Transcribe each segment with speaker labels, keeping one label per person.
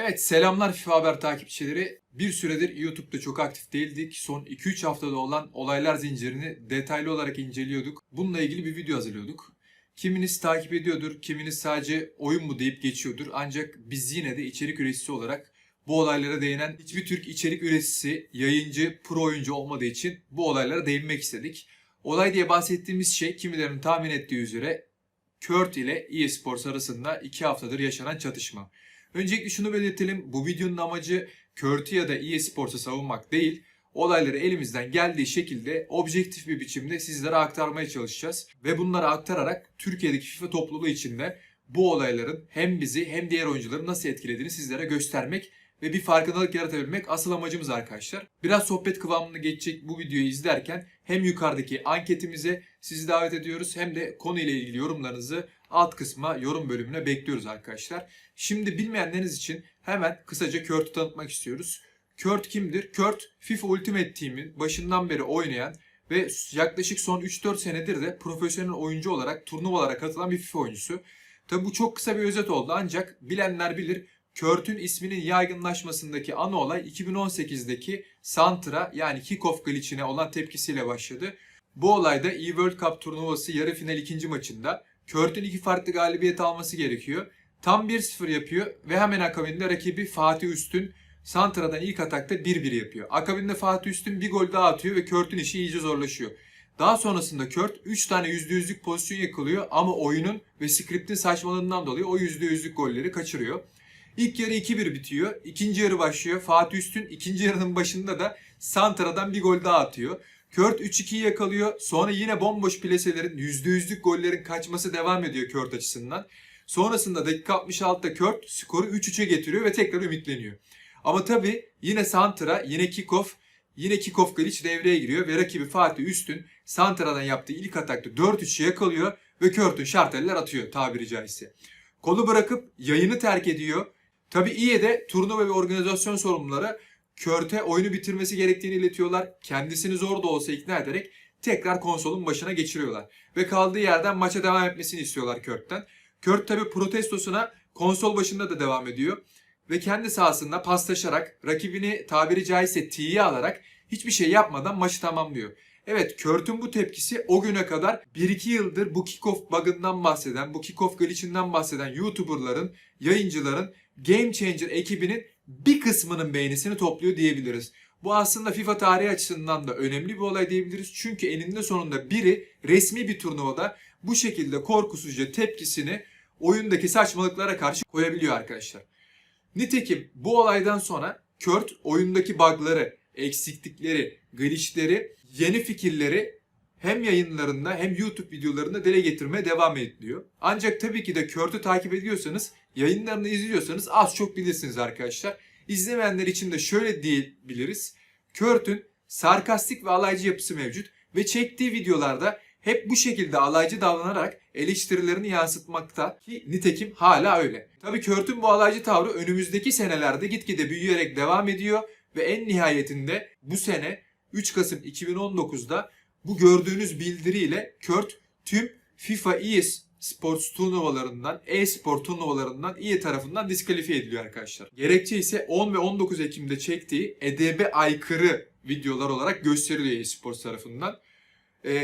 Speaker 1: Evet, selamlar FIFA Haber takipçileri. Bir süredir YouTube'da çok aktif değildik. Son 2-3 haftada olan olaylar zincirini detaylı olarak inceliyorduk. Bununla ilgili bir video hazırlıyorduk. Kiminiz takip ediyordur, kiminiz sadece oyun mu deyip geçiyordur. Ancak biz yine de içerik üreticisi olarak bu olaylara değinen hiçbir Türk içerik üreticisi, yayıncı, pro oyuncu olmadığı için bu olaylara değinmek istedik. Olay diye bahsettiğimiz şey kimilerinin tahmin ettiği üzere Kurt ile eSports arasında 2 haftadır yaşanan çatışma. Öncelikle şunu belirtelim. Bu videonun amacı Kurt'u ya da eSports'u savunmak değil. Olayları elimizden geldiği şekilde objektif bir biçimde sizlere aktarmaya çalışacağız. Ve bunları aktararak Türkiye'deki FIFA topluluğu içinde bu olayların hem bizi hem diğer oyuncuları nasıl etkilediğini sizlere göstermek ve bir farkındalık yaratabilmek asıl amacımız arkadaşlar. Biraz sohbet kıvamını geçecek bu videoyu izlerken hem yukarıdaki anketimize sizi davet ediyoruz hem de konuyla ilgili yorumlarınızı alt kısma yorum bölümüne bekliyoruz arkadaşlar. Şimdi bilmeyenleriniz için hemen kısaca Kurt'u tanıtmak istiyoruz. Kurt kimdir? Kurt FIFA Ultimate Team'in başından beri oynayan ve yaklaşık son 3-4 senedir de profesyonel oyuncu olarak turnuvalara katılan bir FIFA oyuncusu. Tabi bu çok kısa bir özet oldu ancak bilenler bilir. Kurt'un isminin yaygınlaşmasındaki ana olay 2018'deki Santra yani Kickoff glitch'ine olan tepkisiyle başladı. Bu olayda eWorld Cup turnuvası yarı final ikinci maçında Kurt'un 2 farklı galibiyet alması gerekiyor. Tam 1-0 yapıyor ve hemen akabinde rakibi Fatih Üstün Santra'dan ilk atakta 1-1 yapıyor. Akabinde Fatih Üstün bir gol daha atıyor ve Kurt'un işi iyice zorlaşıyor. Daha sonrasında Kurt 3 tane %100'lük pozisyon yakalıyor ama oyunun ve skriptin saçmalığından dolayı o %100'lük golleri kaçırıyor. İlk yarı 2-1 bitiyor. İkinci yarı başlıyor. Fatih Üstün ikinci yarının başında da Santra'dan bir gol daha atıyor. Kurt 3-2'yi yakalıyor. Sonra yine bomboş plaselerin %100'lük gollerin kaçması devam ediyor Kurt açısından. Sonrasında dakika 66'da Kurt skoru 3-3'e getiriyor ve tekrar ümitleniyor. Ama tabii yine Santra, yine kickoff glitch devreye giriyor ve rakibi Fatih Üstün Santra'dan yaptığı ilk atakta 4-3'ü yakalıyor ve Kurt'un şarteller atıyor tabiri caizse. Kolu bırakıp yayını terk ediyor. Tabii İE de turnuva ve organizasyon sorumluları Kurt'e oyunu bitirmesi gerektiğini iletiyorlar. Kendisini zor da olsa ikna ederek tekrar konsolun başına geçiriyorlar. Ve kaldığı yerden maça devam etmesini istiyorlar Kurt'ten. Kurt tabii protestosuna konsol başında da devam ediyor. Ve kendi sahasında paslaşarak rakibini tabiri caizse T'ye alarak hiçbir şey yapmadan maçı tamamlıyor. Evet, Kurt'un bu tepkisi o güne kadar 1-2 yıldır bu kickoff bug'ından bahseden, bu kickoff glitch'inden bahseden YouTuber'ların, yayıncıların, Game Changer ekibinin bir kısmının beğenisini topluyor diyebiliriz. Bu aslında FIFA tarihi açısından da önemli bir olay diyebiliriz. Çünkü eninde sonunda biri resmi bir turnuvada bu şekilde korkusuzca tepkisini oyundaki saçmalıklara karşı koyabiliyor arkadaşlar. Nitekim bu olaydan sonra Kurt oyundaki bug'ları, eksiklikleri, glitch'leri, yeni fikirleri hem yayınlarında hem YouTube videolarında dile getirmeye devam ediyor. Ancak tabii ki de Kurt'u takip ediyorsanız, yayınlarını izliyorsanız az çok bilirsiniz arkadaşlar. İzlemeyenler için de şöyle diyebiliriz. Kurt'un sarkastik ve alaycı yapısı mevcut ve çektiği videolarda hep bu şekilde alaycı davranarak eleştirilerini yansıtmakta ki nitekim hala öyle. Tabii Kurt'un bu alaycı tavrı önümüzdeki senelerde gitgide büyüyerek devam ediyor ve en nihayetinde bu sene 3 Kasım 2019'da bu gördüğünüz bildiriyle Kurt tüm FIFA eSports turnuvalarından, e-spor turnuvalarından EA tarafından diskalifiye ediliyor arkadaşlar. Gerekçe ise 10 ve 19 Ekim'de çektiği edebe aykırı videolar olarak gösteriliyor eSports tarafından.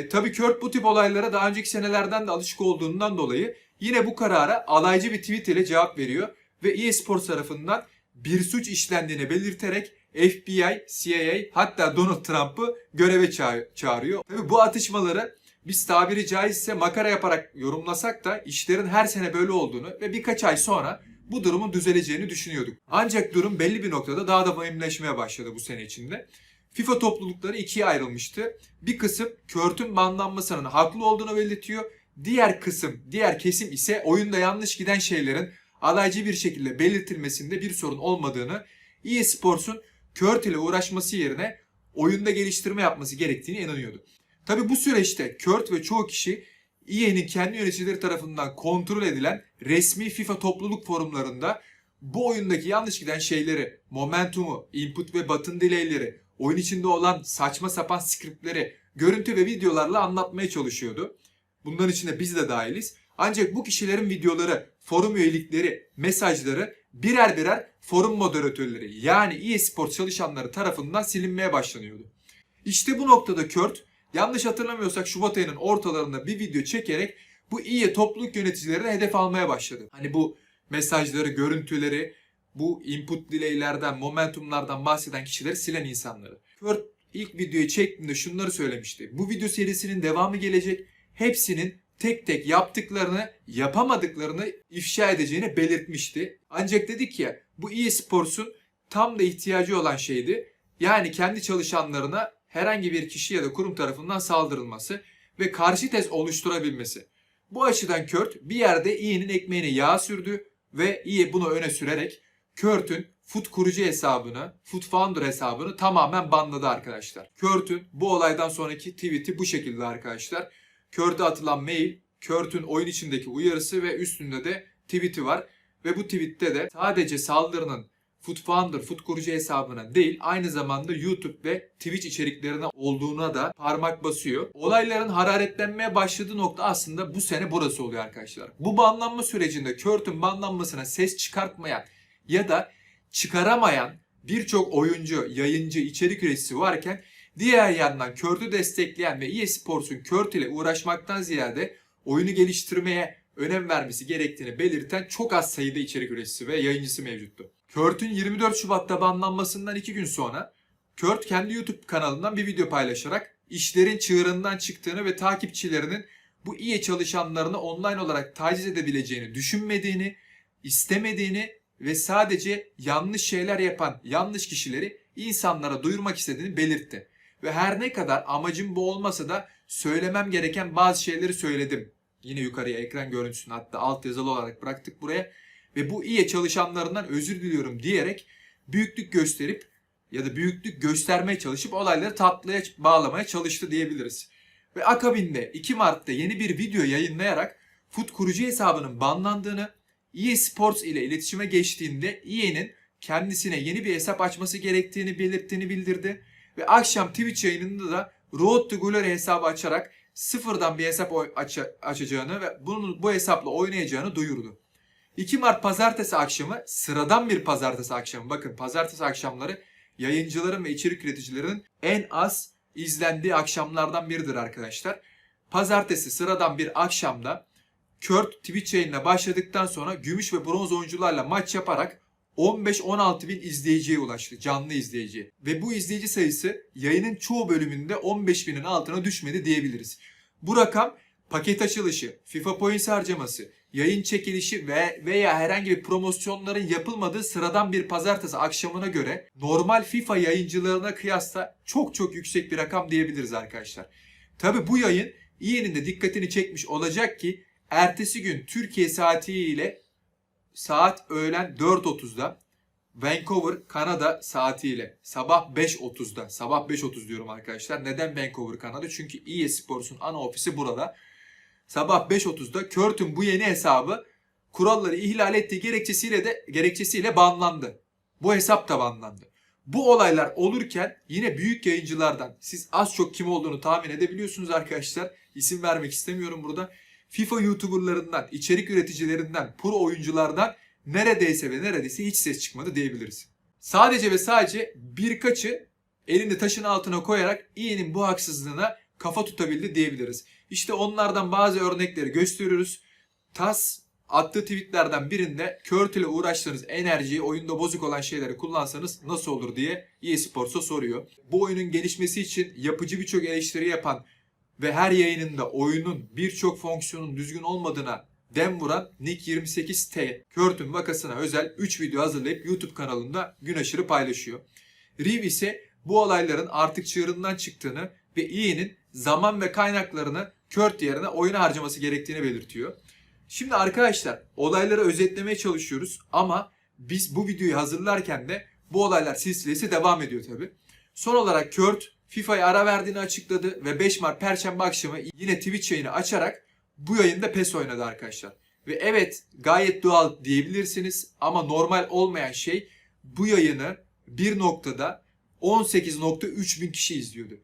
Speaker 1: Tabii Kurt bu tip olaylara daha önceki senelerden de alışık olduğundan dolayı yine bu karara alaycı bir tweet ile cevap veriyor ve eSports tarafından bir suç işlendiğini belirterek FBI, CIA hatta Donald Trump'ı göreve çağırıyor. Tabii bu atışmaları biz tabiri caizse makara yaparak yorumlasak da işlerin her sene böyle olduğunu ve birkaç ay sonra bu durumun düzeleceğini düşünüyorduk. Ancak durum belli bir noktada daha da vahimleşmeye başladı bu sene içinde. FIFA toplulukları ikiye ayrılmıştı. Bir kısım Kurt'un banlanmasının haklı olduğunu belirtiyor. Diğer kesim ise oyunda yanlış giden şeylerin alaycı bir şekilde belirtilmesinde bir sorun olmadığını, eSports'un Kurt ile uğraşması yerine oyunda geliştirme yapması gerektiğini inanıyordu. Tabi bu süreçte Kurt ve çoğu kişi EA'nin kendi yöneticileri tarafından kontrol edilen resmi FIFA topluluk forumlarında bu oyundaki yanlış giden şeyleri, momentumu, input ve button delay'leri, oyun içinde olan saçma sapan scriptleri görüntü ve videolarla anlatmaya çalışıyordu. Bunların içinde biz de dahiliz. Ancak bu kişilerin videoları, forum üyelikleri, mesajları birer birer forum moderatörleri yani eSports çalışanları tarafından silinmeye başlanıyordu. İşte bu noktada Kurt, yanlış hatırlamıyorsak Şubat ayının ortalarında bir video çekerek bu EA topluluk yöneticilerini hedef almaya başladı. Hani bu mesajları, görüntüleri, bu input delay'lerden, momentumlardan bahseden kişileri silen insanları. Kurt ilk videoyu çektiğinde şunları söylemişti. Bu video serisinin devamı gelecek. Hepsinin tek tek yaptıklarını, yapamadıklarını ifşa edeceğini belirtmişti. Ancak dedik ya, bu eSports'un tam da ihtiyacı olan şeydi. Yani kendi çalışanlarına herhangi bir kişi ya da kurum tarafından saldırılması ve karşı tez oluşturabilmesi. Bu açıdan Kurt bir yerde EA'nin ekmeğine yağ sürdü ve EA bunu öne sürerek Kurt'un FUT kurucu hesabını, FUT Founder hesabını tamamen banladı arkadaşlar. Kurt'un bu olaydan sonraki tweet'i bu şekilde arkadaşlar. Kurt'a atılan mail, Kurt'un oyun içindeki uyarısı ve üstünde de tweet'i var. Ve bu tweet'te de sadece saldırının FUT Founder, FUT kurucu hesabına değil, aynı zamanda YouTube ve Twitch içeriklerine olduğuna da parmak basıyor. Olayların hararetlenmeye başladığı nokta aslında bu sene burası oluyor arkadaşlar. Bu banlanma sürecinde Kurt'un banlanmasına ses çıkartmayan ya da çıkaramayan birçok oyuncu, yayıncı, içerik üreticisi varken diğer yandan Kurt'u destekleyen ve eSports'un Kurt ile uğraşmaktan ziyade oyunu geliştirmeye önem vermesi gerektiğini belirten çok az sayıda içerik üreticisi ve yayıncısı mevcuttu. Kurt'un 24 Şubat'ta banlanmasından 2 gün sonra Kurt kendi YouTube kanalından bir video paylaşarak işlerin çığırından çıktığını ve takipçilerinin bu EA çalışanlarını online olarak taciz edebileceğini düşünmediğini, istemediğini ve sadece yanlış şeyler yapan yanlış kişileri insanlara duyurmak istediğini belirtti. Ve her ne kadar amacım bu olmasa da söylemem gereken bazı şeyleri söyledim. Yine yukarıya ekran görüntüsünü hatta alt yazılı olarak bıraktık buraya. Ve bu EA çalışanlarından özür diliyorum diyerek büyüklük gösterip ya da büyüklük göstermeye çalışıp olayları tatlıya bağlamaya çalıştı diyebiliriz. Ve akabinde 2 Mart'ta yeni bir video yayınlayarak FUT kurucu hesabının banlandığını, eSports ile iletişime geçtiğinde EA'nin kendisine yeni bir hesap açması gerektiğini belirttiğini bildirdi. Ve akşam Twitch yayınında da Road to Glory hesabı açarak sıfırdan bir hesap açacağını ve bu hesapla oynayacağını duyurdu. 2 Mart pazartesi akşamı sıradan bir pazartesi akşamı. Bakın pazartesi akşamları yayıncıların ve içerik üreticilerinin en az izlendiği akşamlardan biridir arkadaşlar. Pazartesi sıradan bir akşamda Kurt Twitch yayınına başladıktan sonra gümüş ve bronz oyuncularla maç yaparak 15-16 bin izleyiciye ulaştı. Canlı izleyici. Ve bu izleyici sayısı yayının çoğu bölümünde 15 binin altına düşmedi diyebiliriz. Bu rakam paket açılışı, FIFA Points harcaması, yayın çekilişi veya herhangi bir promosyonların yapılmadığı sıradan bir pazartesi akşamına göre normal FIFA yayıncılarına kıyasla çok yüksek bir rakam diyebiliriz arkadaşlar. Tabi bu yayın EA'nin de dikkatini çekmiş olacak ki ertesi gün Türkiye saatiyle saat öğlen 4.30'da Vancouver Kanada saatiyle sabah 5.30 diyorum arkadaşlar. Neden Vancouver Kanada? Çünkü eSports'un ana ofisi burada. Sabah 5.30'da Kurt'un bu yeni hesabı kuralları ihlal ettiği gerekçesiyle banlandı. Bu hesap da banlandı. Bu olaylar olurken yine büyük yayıncılardan siz az çok kim olduğunu tahmin edebiliyorsunuz arkadaşlar. İsim vermek istemiyorum burada. FIFA YouTuber'larından, içerik üreticilerinden, pro oyunculardan neredeyse hiç ses çıkmadı diyebiliriz. Sadece ve sadece birkaçı elini taşın altına koyarak EA'nin bu haksızlığına kafa tutabildi diyebiliriz. İşte onlardan bazı örnekleri gösteriyoruz. TAS attığı tweetlerden birinde Kurt ile uğraştığınız enerjiyi oyunda bozuk olan şeyleri kullansanız nasıl olur diye eSports'a soruyor. Bu oyunun gelişmesi için yapıcı birçok eleştiri yapan ve her yayınında oyunun birçok fonksiyonun düzgün olmadığına dem vuran Nick28T Kurt'un vakasına özel 3 video hazırlayıp YouTube kanalında gün aşırı paylaşıyor. Reeve ise bu olayların artık çığırından çıktığını ve EA'nin zaman ve kaynaklarını Kurt yerine oyuna harcaması gerektiğini belirtiyor. Şimdi arkadaşlar olayları özetlemeye çalışıyoruz ama biz bu videoyu hazırlarken de bu olaylar silsilesi devam ediyor tabi. Son olarak Kurt FIFA'ya ara verdiğini açıkladı ve 5 Mart Perşembe akşamı yine Twitch yayını açarak bu yayında PES oynadı arkadaşlar. Ve evet gayet doğal diyebilirsiniz ama normal olmayan şey bu yayını bir noktada 18.3 bin kişi izliyordu.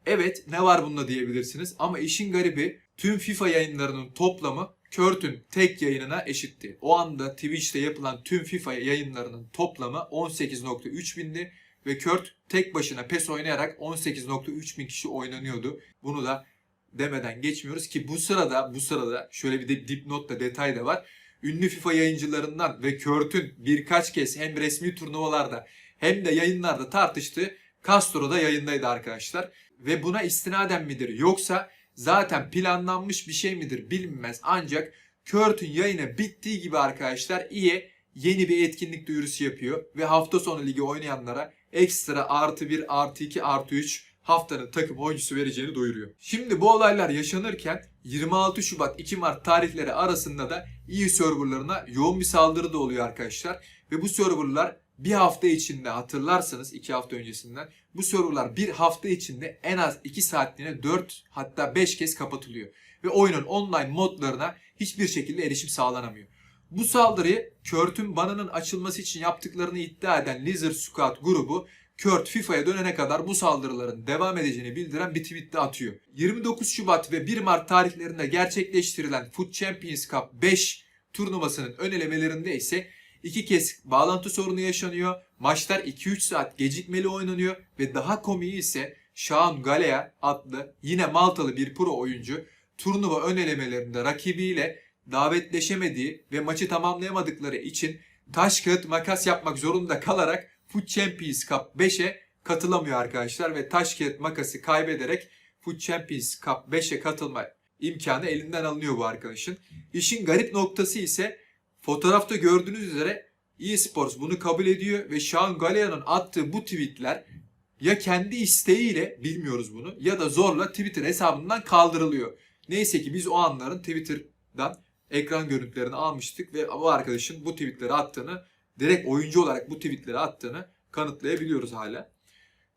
Speaker 1: Evet ne var bunda diyebilirsiniz ama işin garibi tüm FIFA yayınlarının toplamı Kört'ün tek yayınına eşitti. O anda Twitch'te yapılan tüm FIFA yayınlarının toplamı 18.3 bindi ve Kört tek başına PES oynayarak 18.3 bin kişi oynanıyordu. Bunu da demeden geçmiyoruz ki bu sırada şöyle bir de dipnot da detay da var. Ünlü FIFA yayıncılarından ve Kört'ün birkaç kez hem resmi turnuvalarda hem de yayınlarda tartıştığı Castro da yayındaydı arkadaşlar. Ve buna istinaden midir yoksa zaten planlanmış bir şey midir bilinmez. Ancak Kört'ün yayını bittiği gibi arkadaşlar EA yeni bir etkinlik duyurusu yapıyor. Ve hafta sonu ligi oynayanlara ekstra +1, +2, +3 haftanın takım oyuncusu vereceğini duyuruyor. Şimdi bu olaylar yaşanırken 26 Şubat 2 Mart tarihleri arasında da EA serverlarına yoğun bir saldırı da oluyor arkadaşlar. Ve bu serverlar bir hafta içinde, hatırlarsanız 2 hafta öncesinden, bu serverlar bir hafta içinde en az 2 saatliğine 4 hatta 5 kez kapatılıyor. Ve oyunun online modlarına hiçbir şekilde erişim sağlanamıyor. Bu saldırıyı Kört'ün banının açılması için yaptıklarını iddia eden Lizard Squad grubu Kört FIFA'ya dönene kadar bu saldırıların devam edeceğini bildiren bir tweet de atıyor. 29 Şubat ve 1 Mart tarihlerinde gerçekleştirilen FUT Champions Cup 5 turnuvasının ön elemelerinde ise 2 kez bağlantı sorunu yaşanıyor. Maçlar 2-3 saat gecikmeli oynanıyor ve daha komiği ise Shaun Galea adlı yine Maltalı bir pro oyuncu turnuva ön elemelerinde rakibiyle davetleşemediği ve maçı tamamlayamadıkları için taş kağıt makas yapmak zorunda kalarak FUT Champions Cup 5'e katılamıyor arkadaşlar ve taş kağıt makası kaybederek FUT Champions Cup 5'e katılma imkanı elinden alınıyor bu arkadaşın. İşin garip noktası ise fotoğrafta gördüğünüz üzere eSports bunu kabul ediyor ve Shaun Galea'nın attığı bu tweetler ya kendi isteğiyle, bilmiyoruz bunu, ya da zorla Twitter hesabından kaldırılıyor. Neyse ki biz o anların Twitter'dan ekran görüntülerini almıştık ve bu arkadaşın bu tweetleri attığını, direkt oyuncu olarak bu tweetleri attığını kanıtlayabiliyoruz hala.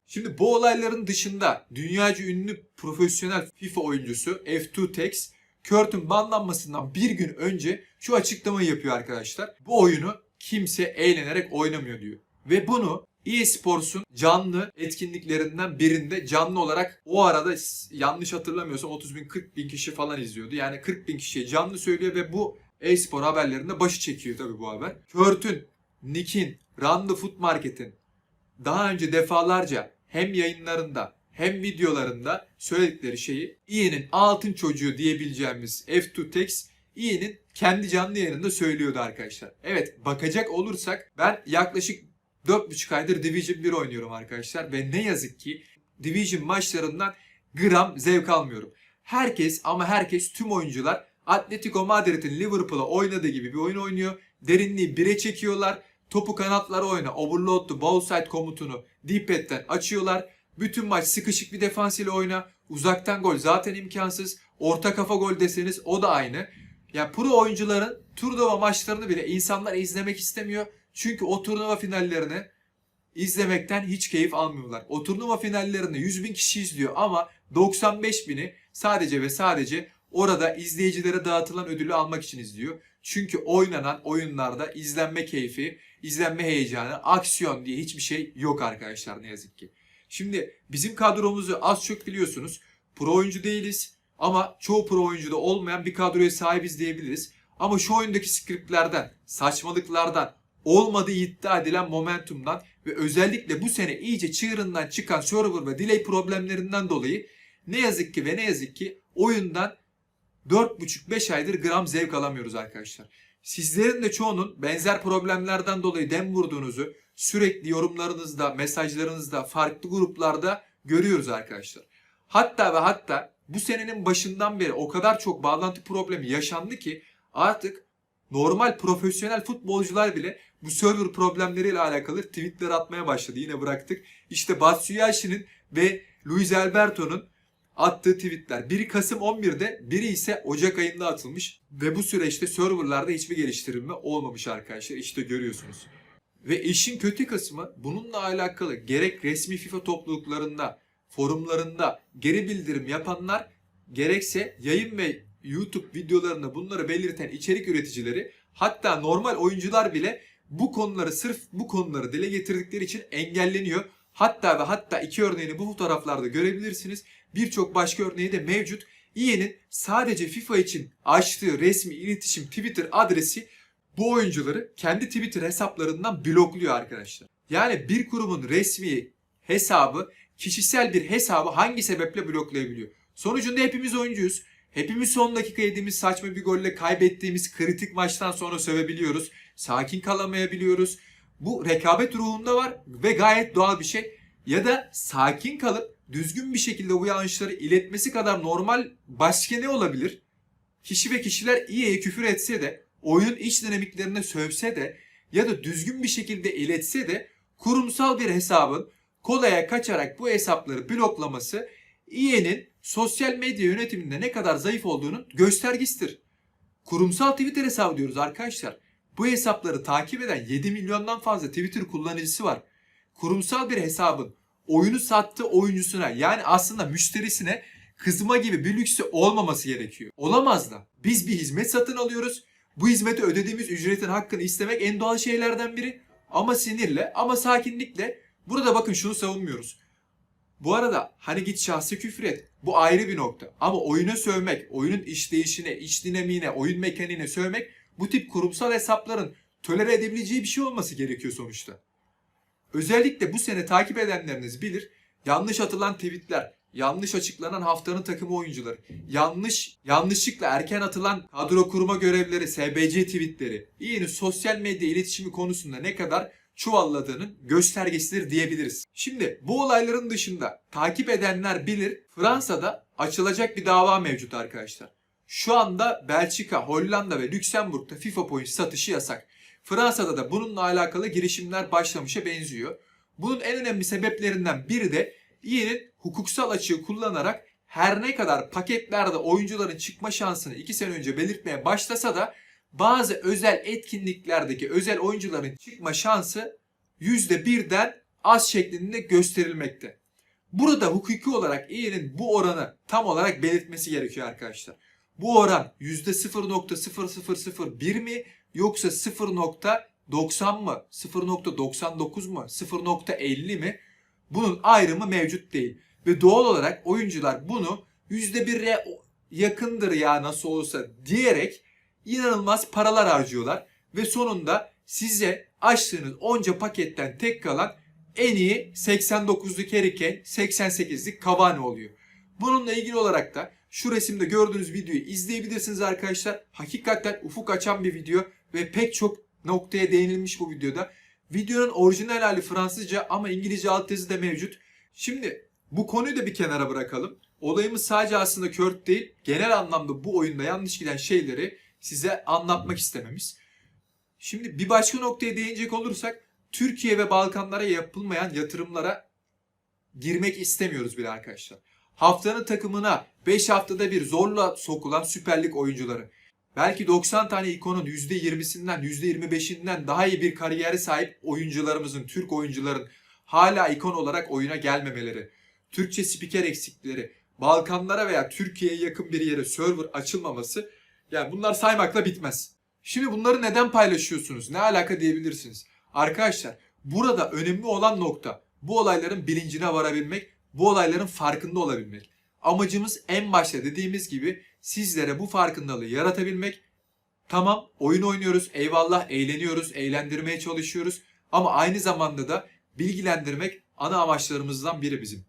Speaker 1: Şimdi bu olayların dışında dünyaca ünlü profesyonel FIFA oyuncusu F2Tex, Kört'ün banlanmasından bir gün önce şu açıklamayı yapıyor arkadaşlar. Bu oyunu kimse eğlenerek oynamıyor diyor. Ve bunu eSports'un canlı etkinliklerinden birinde canlı olarak, o arada yanlış hatırlamıyorsam 30 bin 40 bin kişi falan izliyordu. Yani 40 bin kişiye canlı söylüyor ve bu e-spor haberlerinde başı çekiyor tabii bu haber. Kört'ün, Nick'in, Randı Foot Market'in daha önce defalarca hem yayınlarında hem videolarında söyledikleri şeyi EA'nin altın çocuğu diyebileceğimiz F2Tex EA'nin kendi canlı yayınında söylüyordu arkadaşlar. Evet, bakacak olursak ben yaklaşık 4,5 aydır Division 1 oynuyorum arkadaşlar ve ne yazık ki Division maçlarından gram zevk almıyorum. Herkes tüm oyuncular Atletico Madrid'in Liverpool'a oynadığı gibi bir oyun oynuyor. Derinliği 1'e çekiyorlar. Topu kanatlara oyna, overload'lu, ball komutunu D-pad'den açıyorlar. Bütün maç sıkışık bir defans ile oyna. Uzaktan gol zaten imkansız. Orta kafa gol deseniz o da aynı. Yani pro oyuncuların turnuva maçlarını bile insanlar izlemek istemiyor. Çünkü o turnuva finallerini izlemekten hiç keyif almıyorlar. O turnuva finallerini 100 bin kişi izliyor ama 95 bini sadece ve sadece orada izleyicilere dağıtılan ödülü almak için izliyor. Çünkü oynanan oyunlarda izlenme keyfi, izlenme heyecanı, aksiyon diye hiçbir şey yok arkadaşlar ne yazık ki. Şimdi bizim kadromuzu az çok biliyorsunuz. Pro oyuncu değiliz ama çoğu pro oyuncuda olmayan bir kadroya sahibiz diyebiliriz. Ama şu oyundaki skriptlerden, saçmalıklardan, olmadığı iddia edilen momentumdan ve özellikle bu sene iyice çığırından çıkan server ve delay problemlerinden dolayı ne yazık ki oyundan 4,5-5 aydır gram zevk alamıyoruz arkadaşlar. Sizlerin de çoğunun benzer problemlerden dolayı dem vurduğunuzu sürekli yorumlarınızda, mesajlarınızda, farklı gruplarda görüyoruz arkadaşlar. Hatta bu senenin başından beri o kadar çok bağlantı problemi yaşandı ki artık normal profesyonel futbolcular bile bu server problemleriyle alakalı tweetler atmaya başladı. Yine bıraktık. İşte Batshuayi'nin ve Luis Alberto'nun attığı tweetler. Biri Kasım 11'de, biri ise Ocak ayında atılmış. Ve bu süreçte serverlarda hiçbir geliştirilme olmamış arkadaşlar. İşte görüyorsunuz. Ve işin kötü kısmı bununla alakalı gerek resmi FIFA topluluklarında, forumlarında geri bildirim yapanlar, gerekse yayın ve YouTube videolarında bunları belirten içerik üreticileri, hatta normal oyuncular bile sırf bu konuları dile getirdikleri için engelleniyor. Hatta iki örneğini bu fotoğraflarda görebilirsiniz. Birçok başka örneği de mevcut. EA'nin sadece FIFA için açtığı resmi iletişim Twitter adresi bu oyuncuları kendi Twitter hesaplarından blokluyor arkadaşlar. Yani bir kurumun resmi hesabı kişisel bir hesabı hangi sebeple bloklayabiliyor? Sonucunda hepimiz oyuncuyuz. Hepimiz son dakika yediğimiz saçma bir golle kaybettiğimiz kritik maçtan sonra sövebiliyoruz. Sakin kalamayabiliyoruz. Bu rekabet ruhunda var ve gayet doğal bir şey. Ya da sakin kalıp düzgün bir şekilde bu yanlışları iletmesi kadar normal başka ne olabilir? Kişi ve kişiler EA'ye küfür etse de, oyunun iç dinamiklerine sövse de ya da düzgün bir şekilde iletse de kurumsal bir hesabın kolaya kaçarak bu hesapları bloklaması EA'nin sosyal medya yönetiminde ne kadar zayıf olduğunun göstergesidir. Kurumsal Twitter hesabı diyoruz arkadaşlar. Bu hesapları takip eden 7 milyondan fazla Twitter kullanıcısı var. Kurumsal bir hesabın oyunu sattığı oyuncusuna, yani aslında müşterisine kızma gibi bir lüksü olmaması gerekiyor. Olamaz da. Biz bir hizmet satın alıyoruz. Bu hizmete ödediğimiz ücretin hakkını istemek en doğal şeylerden biri. Ama sinirle, ama sakinlikle. Burada bakın şunu savunmuyoruz. Bu arada hani git şahsi küfür et. Bu ayrı bir nokta. Ama oyuna sövmek, oyunun işleyişine, iç dinamiğine, oyun mekaniğine sövmek bu tip kurumsal hesapların tolere edebileceği bir şey olması gerekiyor sonuçta. Özellikle bu sene takip edenleriniz bilir. Yanlış atılan tweetler, yanlış açıklanan haftanın takımı oyuncuları, yanlışlıkla erken atılan kadro kurma görevleri, SBC tweetleri, EA'nin sosyal medya iletişimi konusunda ne kadar çuvalladığının göstergesidir diyebiliriz. Şimdi bu olayların dışında takip edenler bilir, Fransa'da açılacak bir dava mevcut arkadaşlar. Şu anda Belçika, Hollanda ve Lüksemburg'da FIFA Points satışı yasak. Fransa'da da bununla alakalı girişimler başlamışa benziyor. Bunun en önemli sebeplerinden biri de EA'nin hukuksal açığı kullanarak her ne kadar paketlerde oyuncuların çıkma şansını 2 sene önce belirtmeye başlasa da bazı özel etkinliklerdeki özel oyuncuların çıkma şansı %1'den az şeklinde gösterilmekte. Burada hukuki olarak EA'nin bu oranı tam olarak belirtmesi gerekiyor arkadaşlar. Bu oran %0.0001 mi yoksa 0.90 mı, 0.99 mu, 0.50 mi? Bunun ayrımı mevcut değil. Ve doğal olarak oyuncular bunu %1'e yakındır ya nasıl olsa diyerek inanılmaz paralar harcıyorlar. Ve sonunda size açtığınız onca paketten tek kalan en iyi 89'luk Harry Kane, 88'lik Cavani oluyor. Bununla ilgili olarak da şu resimde gördüğünüz videoyu izleyebilirsiniz arkadaşlar. Hakikaten ufuk açan bir video ve pek çok noktaya değinilmiş bu videoda. Videonun orijinal hali Fransızca ama İngilizce altyazı da mevcut. Şimdi bu konuyu da bir kenara bırakalım. Olayımız sadece aslında Kurt değil, genel anlamda bu oyunda yanlış giden şeyleri size anlatmak istememiz. Şimdi bir başka noktaya değinecek olursak, Türkiye ve Balkanlara yapılmayan yatırımlara girmek istemiyoruz bile arkadaşlar. Haftanın takımına 5 haftada bir zorla sokulan Süper Lig oyuncuları, belki 90 tane ikonun %20'sinden %25'inden daha iyi bir kariyere sahip oyuncularımızın, Türk oyuncuların hala ikon olarak oyuna gelmemeleri, Türkçe spiker eksikleri, Balkanlara veya Türkiye'ye yakın bir yere server açılmaması, yani bunlar saymakla bitmez. Şimdi bunları neden paylaşıyorsunuz? Ne alaka diyebilirsiniz. Arkadaşlar burada önemli olan nokta bu olayların bilincine varabilmek, bu olayların farkında olabilmek. Amacımız en başta dediğimiz gibi sizlere bu farkındalığı yaratabilmek. Tamam, oyun oynuyoruz, eyvallah, eğleniyoruz, eğlendirmeye çalışıyoruz ama aynı zamanda da bilgilendirmek ana amaçlarımızdan biri bizim.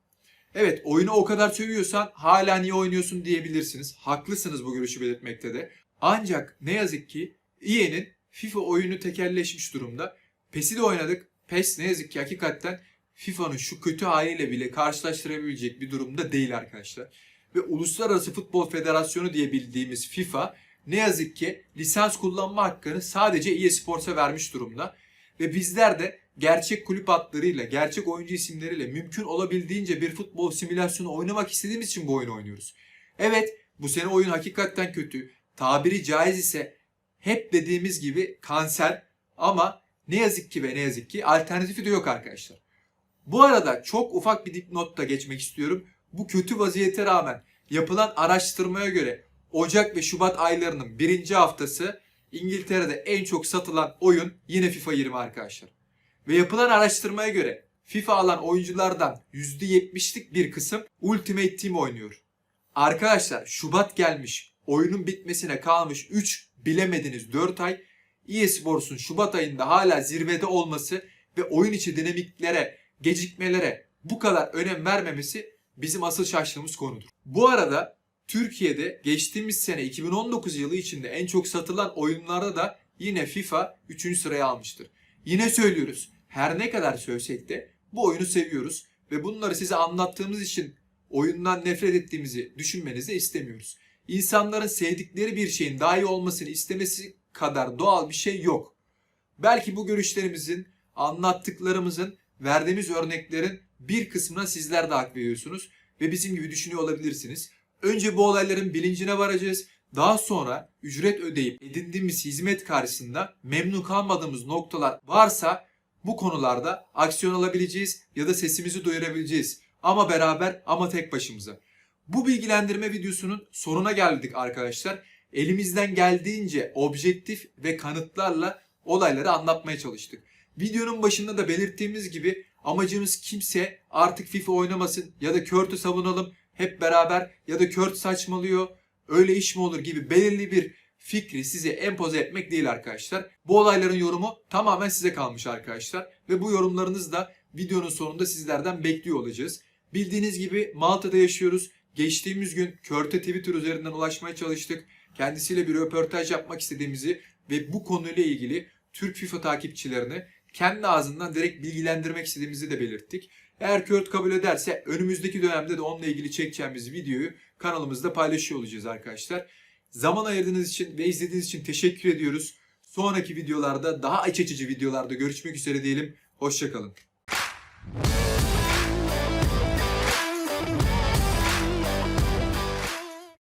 Speaker 1: Evet, oyunu o kadar seviyorsan hala niye oynuyorsun diyebilirsiniz. Haklısınız bu görüşü belirtmekte de. Ancak ne yazık ki EA'nin FIFA oyunu tekelleşmiş durumda. PES'i de oynadık. PES ne yazık ki hakikaten FIFA'nın şu kötü haliyle bile karşılaştırabilecek bir durumda değil arkadaşlar. Ve Uluslararası Futbol Federasyonu diye bildiğimiz FIFA ne yazık ki lisans kullanma hakkını sadece EA Sports'a vermiş durumda. Ve bizler de gerçek kulüp adlarıyla, gerçek oyuncu isimleriyle mümkün olabildiğince bir futbol simülasyonu oynamak istediğimiz için bu oyunu oynuyoruz. Evet, bu sene oyun hakikaten kötü. Tabiri caiz ise hep dediğimiz gibi kanser, ama ne yazık ki ve ne yazık ki alternatifi de yok arkadaşlar. Bu arada çok ufak bir dipnot da geçmek istiyorum. Bu kötü vaziyete rağmen yapılan araştırmaya göre Ocak ve Şubat aylarının birinci haftası İngiltere'de en çok satılan oyun yine FIFA 20 arkadaşlar. Ve yapılan araştırmaya göre FIFA alan oyunculardan %70'lik bir kısım Ultimate Team oynuyor. Arkadaşlar Şubat gelmiş. Oyunun bitmesine kalmış 3 bilemediniz 4 ay. eSports'un Şubat ayında hala zirvede olması ve oyun içi dinamiklere, gecikmelere bu kadar önem vermemesi bizim asıl şaştığımız konudur. Bu arada Türkiye'de geçtiğimiz sene 2019 yılı içinde en çok satılan oyunlarda da yine FIFA 3. sıraya almıştır. Yine söylüyoruz. Her ne kadar söylesek de bu oyunu seviyoruz ve bunları size anlattığımız için oyundan nefret ettiğimizi düşünmenizi istemiyoruz. İnsanların sevdikleri bir şeyin daha iyi olmasını istemesi kadar doğal bir şey yok. Belki bu görüşlerimizin, anlattıklarımızın, verdiğimiz örneklerin bir kısmına sizler de hak veriyorsunuz ve bizim gibi düşünüyor olabilirsiniz. Önce bu olayların bilincine varacağız. Daha sonra ücret ödeyip edindiğimiz hizmet karşısında memnun kalmadığımız noktalar varsa bu konularda aksiyon alabileceğiz ya da sesimizi duyurabileceğiz. Ama beraber ama tek başımıza. Bu bilgilendirme videosunun sonuna geldik arkadaşlar. Elimizden geldiğince objektif ve kanıtlarla olayları anlatmaya çalıştık. Videonun başında da belirttiğimiz gibi amacımız kimse artık FIFA oynamasın ya da Kört'ü savunalım hep beraber ya da Kört saçmalıyor, öyle iş mi olur gibi belirli bir fikri size empoze etmek değil arkadaşlar. Bu olayların yorumu tamamen size kalmış arkadaşlar. Ve bu yorumlarınızı da videonun sonunda sizlerden bekliyor olacağız. Bildiğiniz gibi Malta'da yaşıyoruz. Geçtiğimiz gün Kört'e Twitter üzerinden ulaşmaya çalıştık. Kendisiyle bir röportaj yapmak istediğimizi ve bu konuyla ilgili Türk FIFA takipçilerini kendi ağzından direkt bilgilendirmek istediğimizi de belirttik. Eğer Kört kabul ederse önümüzdeki dönemde de onunla ilgili çekeceğimiz videoyu kanalımızda paylaşıyor olacağız arkadaşlar. Zaman ayırdığınız için ve izlediğiniz için teşekkür ediyoruz. Sonraki videolarda daha iç açıcı videolarda görüşmek üzere diyelim. Hoşça kalın.